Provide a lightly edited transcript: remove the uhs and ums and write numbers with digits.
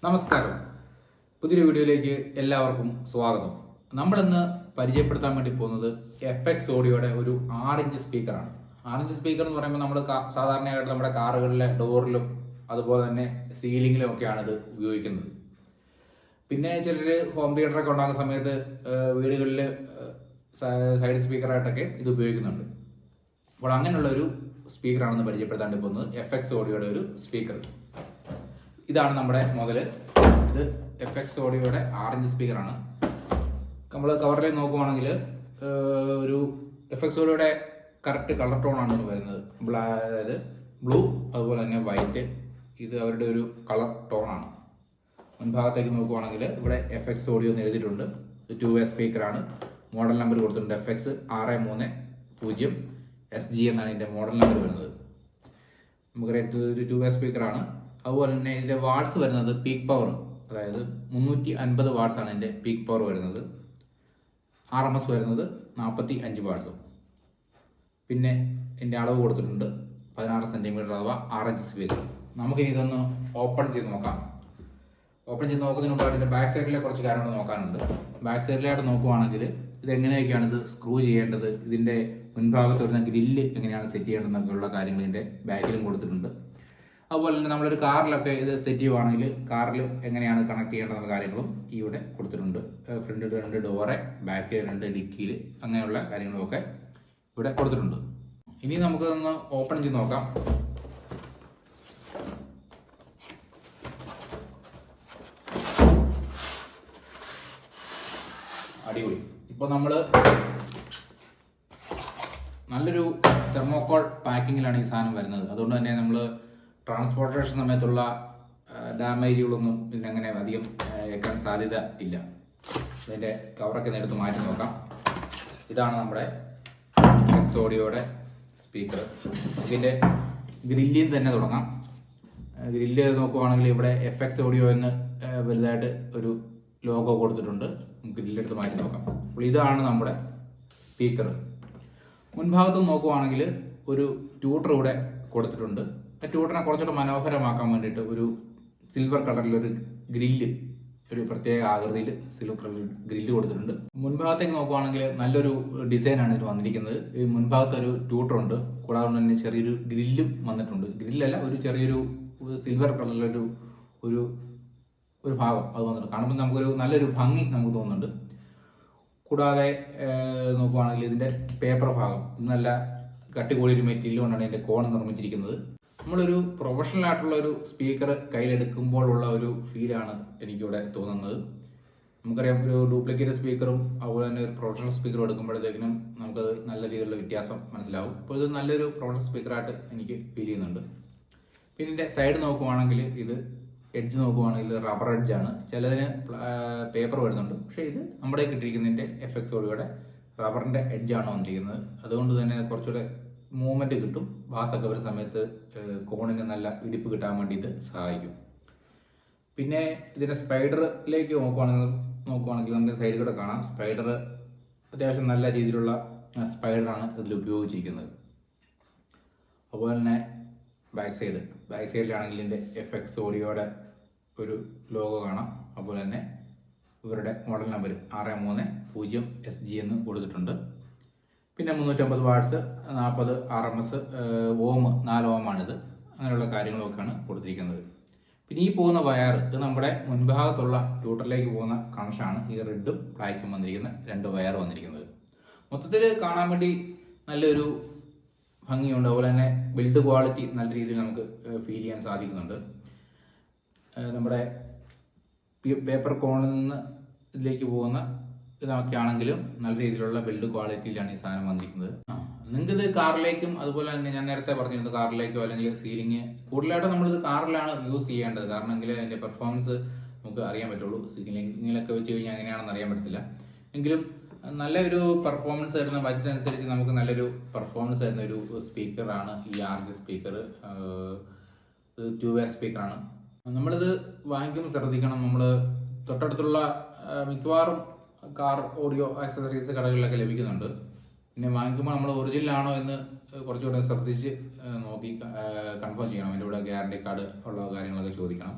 നമസ്കാരം. പുതിയൊരു വീഡിയോയിലേക്ക് എല്ലാവർക്കും സ്വാഗതം. നമ്മളിന്ന് പരിചയപ്പെടുത്താൻ വേണ്ടി പോകുന്നത് FX ഓഡിയോയുടെ ഒരു 6-ഇഞ്ച് സ്പീക്കറാണ്. 6-ഇഞ്ച് സ്പീക്കർ എന്ന് പറയുമ്പോൾ നമ്മൾ സാധാരണയായിട്ട് നമ്മുടെ കാറുകളിലെ ഡോറിലും അതുപോലെ തന്നെ സീലിങ്ങിലും ഒക്കെയാണ് ഇത് ഉപയോഗിക്കുന്നത്. പിന്നെ ചിലർ ഹോം തിയേറ്ററൊക്കെ ഉണ്ടാകുന്ന സമയത്ത് വീടുകളിൽ സൈഡ് സ്പീക്കറായിട്ടൊക്കെ ഇത് ഉപയോഗിക്കുന്നുണ്ട്. അപ്പോൾ അങ്ങനെയുള്ള ഒരു സ്പീക്കറാണെന്ന് പരിചയപ്പെടുത്താൻ പോകുന്നത് FX ഓഡിയോയുടെ ഒരു സ്പീക്കർ. ഇതാണ് നമ്മുടെ മുതല്. ഇത് FX ഓഡിയോയുടെ 6-ഇഞ്ച് സ്പീക്കറാണ്. നമ്മൾ കവറിൽ നോക്കുവാണെങ്കിൽ ഒരു FX ഓഡിയോയുടെ കറക്റ്റ് കളർ ടോണാണ് വരുന്നത്. അതായത് ബ്ലൂ അതുപോലെ തന്നെ വൈറ്റ്. ഇത് അവരുടെ ഒരു കളർ ടോണാണ്. മുൻഭാഗത്തേക്ക് നോക്കുവാണെങ്കിൽ ഇവിടെ FX ഓഡിയോ എന്ന് എഴുതിയിട്ടുണ്ട്. 2-വേ സ്പീക്കറാണ്. മോഡൽ നമ്പർ കൊടുത്തിട്ടുണ്ട് FX 630 SG എന്നാണ് ഇതിൻ്റെ മോഡൽ നമ്പർ വരുന്നത്. നമുക്കറിയാം ഒരു 2-വേ സ്പീക്കറാണ്. അതുപോലെ തന്നെ ഇതിൻ്റെ വാട്ട്സ് വരുന്നത് പീക്ക് പവർ, അതായത് 350 വാട്ട്സ് ആണ് ഇതിൻ്റെ പീക്ക് പവർ വരുന്നത്. RMS വരുന്നത് 45 വാട്ട്സും. പിന്നെ ഇതിൻ്റെ അളവ് കൊടുത്തിട്ടുണ്ട് 16 സെൻറ്റിമീറ്റർ അഥവാ 6-ഇഞ്ച് സ്പീക്കർ. നമുക്കിനി ഇതൊന്ന് ഓപ്പൺ ചെയ്ത് നോക്കാം. ഓപ്പൺ ചെയ്ത് നോക്കുന്നതിന് മുമ്പ് അതിൻ്റെ ബാക്ക് സൈഡിലെ കുറച്ച് കാര്യങ്ങൾ നോക്കാനുണ്ട്. ബാക്ക് സൈഡിലായിട്ട് നോക്കുവാണെങ്കിൽ ഇതെങ്ങനെയൊക്കെയാണ് ഇത് സ്ക്രൂ ചെയ്യേണ്ടത്, ഇതിൻ്റെ മുൻഭാഗത്ത് വരുന്ന ഗ്രില്ല് എങ്ങനെയാണ് സെറ്റ് ചെയ്യേണ്ടതെന്നൊക്കെയുള്ള കാര്യങ്ങൾ ഇതിൻ്റെ ബാക്കിലും കൊടുത്തിട്ടുണ്ട്. അതുപോലെ തന്നെ നമ്മളൊരു കാറിലൊക്കെ ഇത് സെറ്റ് ചെയ്യുവാണെങ്കിൽ കാറിൽ എങ്ങനെയാണ് കണക്ട് ചെയ്യേണ്ടതെന്ന കാര്യങ്ങളും ഇവിടെ കൊടുത്തിട്ടുണ്ട്. ഫ്രണ്ടിൽ 2 ഡോറ്, ബാക്കിൽ 2 ഡിക്കിയിൽ, അങ്ങനെയുള്ള കാര്യങ്ങളൊക്കെ ഇവിടെ കൊടുത്തിട്ടുണ്ട്. ഇനി നമുക്കൊന്ന് ഓപ്പൺ ചെയ്ത് നോക്കാം. അടിപൊളി. ഇപ്പോൾ നമ്മൾ നല്ലൊരു തെർമോക്കോൾ പാക്കിങ്ങിലാണ് ഈ സാധനം വരുന്നത്. അതുകൊണ്ട് തന്നെ നമ്മൾ ട്രാൻസ്പോർട്ടേഷൻ സമയത്തുള്ള ഡാമേജുകളൊന്നും ഇതിനങ്ങനെ അധികം ഏൽക്കാൻ സാധ്യത ഇല്ല. അതിൻ്റെ കവറൊക്കെ നേരത്തെ മാറ്റി നോക്കാം. ഇതാണ് നമ്മുടെ FX ഓഡിയോയുടെ സ്പീക്കർ. ഇതിൻ്റെ ഗ്രില്ലിൽ തന്നെ തുടങ്ങാം. ഗ്രില്ല് നോക്കുവാണെങ്കിൽ ഇവിടെ FX ഓഡിയോ എന്ന് വലുതായിട്ട് ഒരു ലോഗോ കൊടുത്തിട്ടുണ്ട്. ഗ്രില്ലെടുത്ത് മാറ്റി നോക്കാം. അപ്പോൾ ഇതാണ് നമ്മുടെ സ്പീക്കർ. മുൻഭാഗത്ത് നോക്കുവാണെങ്കിൽ ഒരു ട്യൂട്ടർ ഇവിടെ കൊടുത്തിട്ടുണ്ട്. ആ ട്യൂട്ടറിനെ കുറച്ചുകൂടെ മനോഹരമാക്കാൻ വേണ്ടിയിട്ട് ഒരു സിൽവർ കളറിലൊരു ഗ്രില്ല്, ഒരു പ്രത്യേക ആകൃതിയിൽ സിൽവർ കളർ ഗ്രില്ല് കൊടുത്തിട്ടുണ്ട്. മുൻഭാഗത്തേക്ക് നോക്കുവാണെങ്കിൽ നല്ലൊരു ഡിസൈനാണ് ഇത് വന്നിരിക്കുന്നത്. ഈ മുൻഭാഗത്ത് ഒരു ട്യൂട്ടറുണ്ട്, കൂടാതെ തന്നെ ചെറിയൊരു ഗ്രില്ലും വന്നിട്ടുണ്ട്. ഗ്രില്ലല്ല, ഒരു ചെറിയൊരു സിൽവർ കളറിലൊരു ഒരു ഒരു ഭാഗം അത് വന്നിട്ടുണ്ട്. കാണുമ്പോൾ നമുക്കൊരു നല്ലൊരു ഭംഗി നമുക്ക് തോന്നുന്നുണ്ട്. കൂടാതെ നോക്കുവാണെങ്കിൽ ഇതിൻ്റെ പേപ്പർ ഭാഗം നല്ല കട്ടി കൂടിയൊരു മെറ്റീരിയൽ കൊണ്ടാണ് ഇതിൻ്റെ കോൺ നിർമ്മിച്ചിരിക്കുന്നത്. നമ്മളൊരു പ്രൊഫഷണൽ ആയിട്ടുള്ള ഒരു സ്പീക്കർ കയ്യിലെടുക്കുമ്പോഴുള്ള ഒരു ഫീലാണ് എനിക്കിവിടെ തോന്നുന്നത്. നമുക്കറിയാം, ഒരു ഡ്യൂപ്ലിക്കേറ്റ് സ്പീക്കറും അതുപോലെ തന്നെ ഒരു പ്രൊഫഷണൽ സ്പീക്കറും എടുക്കുമ്പോഴത്തേക്കിനും നമുക്കത് നല്ല രീതിയിലുള്ള വ്യത്യാസം മനസ്സിലാവും. അപ്പോൾ ഇത് നല്ലൊരു പ്രൊഫഷണൽ സ്പീക്കറായിട്ട് എനിക്ക് ഫീൽ ചെയ്യുന്നുണ്ട്. പിന്നെ ഇതിൻ്റെ സൈഡ് നോക്കുവാണെങ്കിൽ ഇത് എഡ്ജ് നോക്കുവാണെങ്കിൽ റബ്ബർ എഡ്ജാണ്. ചിലതിന് പേപ്പർ വരുന്നുണ്ട്. പക്ഷേ ഇത് നമ്മുടെ കിട്ടിയിരിക്കുന്നതിൻ്റെ FX ഓഡിയോയുടെ റബ്ബറിൻ്റെ എഡ്ജാണ് വന്നിരിക്കുന്നത്. അതുകൊണ്ട് തന്നെ കുറച്ചുകൂടെ മൂവ്മെൻറ്റ് കിട്ടും. ബാസൊക്കെ വരുന്ന സമയത്ത് കോണിന് നല്ല ഇടിപ്പ് കിട്ടാൻ വേണ്ടിയിട്ട് സഹായിക്കും. പിന്നെ ഇതിൻ്റെ സ്പൈഡറിലേക്ക് നോക്കുവാണെങ്കിൽ നമുക്ക് സൈഡിൽ കൂടെ കാണാം. സ്പൈഡർ അത്യാവശ്യം നല്ല രീതിയിലുള്ള സ്പൈഡറാണ് ഇതിൽ ഉപയോഗിച്ചിരിക്കുന്നത്. അതുപോലെ തന്നെ ബാക്ക് സൈഡിലാണെങ്കിൽ ഇതിൻ്റെ FX ഓഡിയോയുടെ ഒരു ലോഗോ കാണാം. അതുപോലെ തന്നെ ഇവരുടെ മോഡൽ നമ്പർ 630 SG എന്ന് കൊടുത്തിട്ടുണ്ട്. പിന്നെ 350 വാട്ട്സ്, 40 RMS, ഓം 4 ഓമാണിത്. അങ്ങനെയുള്ള കാര്യങ്ങളൊക്കെയാണ് കൊടുത്തിരിക്കുന്നത്. പിന്നെ ഈ പോകുന്ന വയർ ഇത് നമ്മുടെ മുൻഭാഗത്തുള്ള ട്യൂട്ടറിലേക്ക് പോകുന്ന കണക്ഷനാണ്. ഈ റെഡും ബ്ലാക്കും വന്നിരിക്കുന്ന 2 വയർ വന്നിരിക്കുന്നത്. മൊത്തത്തിൽ കാണാൻ വേണ്ടി നല്ലൊരു ഭംഗിയുണ്ട്. അതുപോലെ തന്നെ ബിൽഡ് ക്വാളിറ്റി നല്ല രീതിയിൽ നമുക്ക് ഫീൽ ചെയ്യാൻ സാധിക്കുന്നുണ്ട്. നമ്മുടെ പേപ്പർ കോണിൽ നിന്ന് ഇതിലേക്ക് പോകുന്ന ഇതൊക്കെ ആണെങ്കിലും നല്ല രീതിയിലുള്ള ബിൽഡ് ക്വാളിറ്റിയിലാണ് ഈ സാധനം വന്നിരിക്കുന്നത്. നിങ്ങൾക്കിത് കാറിലേക്കും അതുപോലെ തന്നെ ഞാൻ നേരത്തെ പറഞ്ഞിരുന്നു കാറിലേക്കോ അല്ലെങ്കിൽ സീലിംഗ്, കൂടുതലായിട്ടും നമ്മളിത് കാറിലാണ് യൂസ് ചെയ്യേണ്ടത്. കാരണം എങ്കിൽ അതിൻ്റെ പെർഫോമൻസ് നമുക്ക് അറിയാൻ പറ്റുള്ളൂ. സീലിംഗിലൊക്കെ വെച്ച് കഴിഞ്ഞാൽ എങ്ങനെയാണെന്ന് അറിയാൻ പറ്റത്തില്ല. എങ്കിലും നല്ലൊരു പെർഫോമൻസ് തരുന്ന ബഡ്ജറ്റ് അനുസരിച്ച് നമുക്ക് നല്ലൊരു പെർഫോമൻസ് തരുന്ന ഒരു സ്പീക്കറാണ് ഈ 6-ഇഞ്ച് സ്പീക്കർ. 2-വേ സ്പീക്കറാണ്. നമ്മളിത് വാങ്ങിക്കുമ്പോൾ ശ്രദ്ധിക്കണം. നമ്മൾ തൊട്ടടുത്തുള്ള മിക്കവാറും കാർ ഓഡിയോ ആക്സസറീസ് കടകളിലൊക്കെ ലഭിക്കുന്നുണ്ട്. പിന്നെ വാങ്ങിക്കുമ്പോൾ നമ്മൾ ഒറിജിനൽ ആണോ എന്ന് കുറച്ചുകൂടെ ശ്രദ്ധിച്ച് നോക്കി കൺഫേം ചെയ്യണം. അതിൻ്റെ കൂടെ ഗ്യാരണ്ടി കാർഡ് ഉള്ള കാര്യങ്ങളൊക്കെ ചോദിക്കണം.